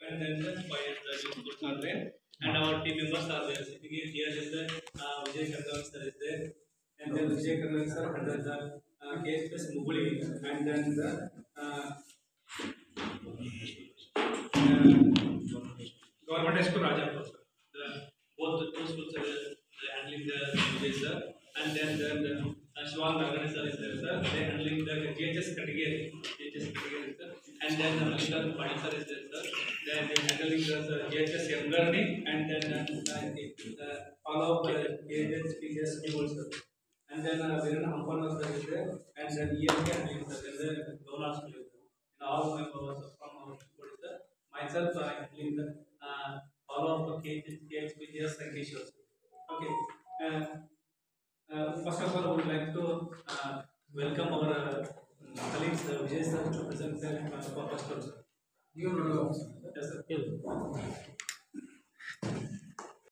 and then the finance students are there, and our team members are there. Sitting here is the Vijay Karnal sir is there, and then Vijay Karnal sir under the KSPS Muguli, and then the government school Rajapur sir. Both the two schools are handling the Vijay sir, and then the Shwan Nagane sir is there, sir. They handling the GHS category, sir. And then Malika Pani sir is there, sir. Then they handling the GHS young learning, and then follow up GHS PGS schools, sir. And then Viran Hampana sir is there, and then EMK handling sir, then the Donor school is there. And all members from our school is there. Myself I handling the follow up GHS PGS and Kishore, sir. Okay. First of all, I would like to welcome our colleagues Vijay sir to present their first sir. You know, yes, sir.